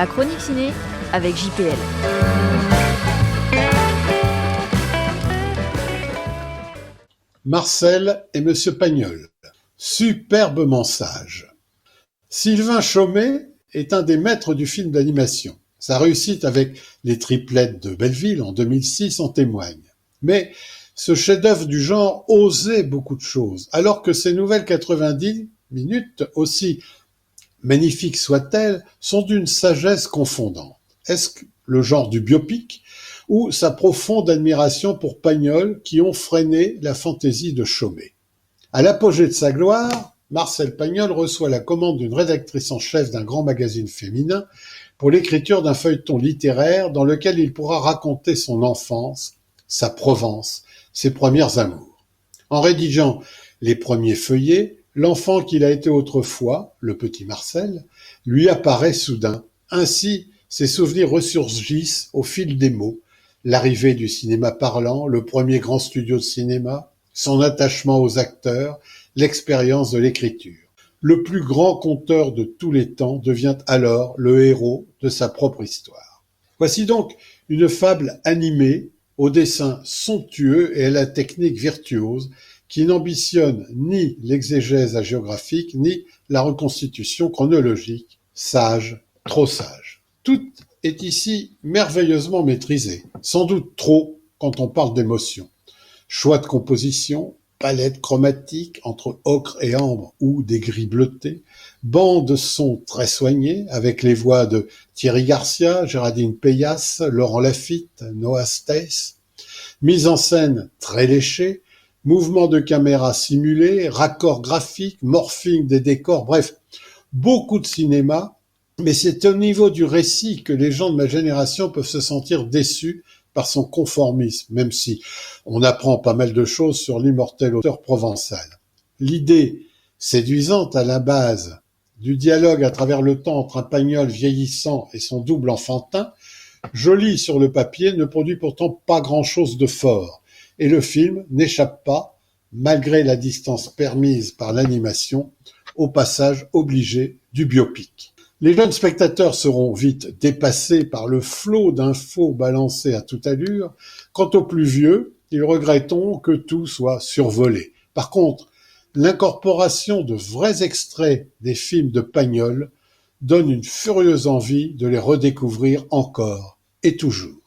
La chronique ciné avec JPL. Marcel et Monsieur Pagnol, superbement sage. Sylvain Chomet est un des maîtres du film d'animation. Sa réussite avec Les Triplettes de Belleville en 2006 en témoigne. Mais ce chef-d'œuvre du genre osait beaucoup de choses, alors que ces nouvelles 90 minutes, aussi magnifiques soient-elles, sont d'une sagesse confondante. Est-ce le genre du biopic ou sa profonde admiration pour Pagnol qui ont freiné la fantaisie de Chomet? À l'apogée de sa gloire, Marcel Pagnol reçoit la commande d'une rédactrice en chef d'un grand magazine féminin pour l'écriture d'un feuilleton littéraire dans lequel il pourra raconter son enfance, sa Provence, ses premiers amours. En rédigeant les premiers feuillets, l'enfant qu'il a été autrefois, le petit Marcel, lui apparaît soudain. Ainsi, ses souvenirs ressurgissent au fil des mots, l'arrivée du cinéma parlant, le premier grand studio de cinéma, son attachement aux acteurs, l'expérience de l'écriture. Le plus grand conteur de tous les temps devient alors le héros de sa propre histoire. Voici donc une fable animée, au dessin somptueux et à la technique virtuose, qui n'ambitionne ni l'exégèse hagiographique, ni la reconstitution chronologique, sage, trop sage. Tout est ici merveilleusement maîtrisé, sans doute trop quand on parle d'émotion. Choix de composition, palette chromatique entre ocre et ambre ou des gris bleutés, bande son très soignée avec les voix de Thierry Garcia, Géraldine Payas, Laurent Lafitte, Noah Stace, mise en scène très léchée, mouvements de caméra simulés, raccords graphiques, morphing des décors, bref, beaucoup de cinéma, mais c'est au niveau du récit que les gens de ma génération peuvent se sentir déçus par son conformisme, même si on apprend pas mal de choses sur l'immortel auteur provençal. L'idée séduisante à la base du dialogue à travers le temps entre un Pagnol vieillissant et son double enfantin, joli sur le papier, ne produit pourtant pas grand-chose de fort, et le film n'échappe pas, malgré la distance permise par l'animation, au passage obligé du biopic. Les jeunes spectateurs seront vite dépassés par le flot d'infos balancées à toute allure. Quant aux plus vieux, ils regretteront que tout soit survolé. Par contre, l'incorporation de vrais extraits des films de Pagnol donne une furieuse envie de les redécouvrir encore et toujours.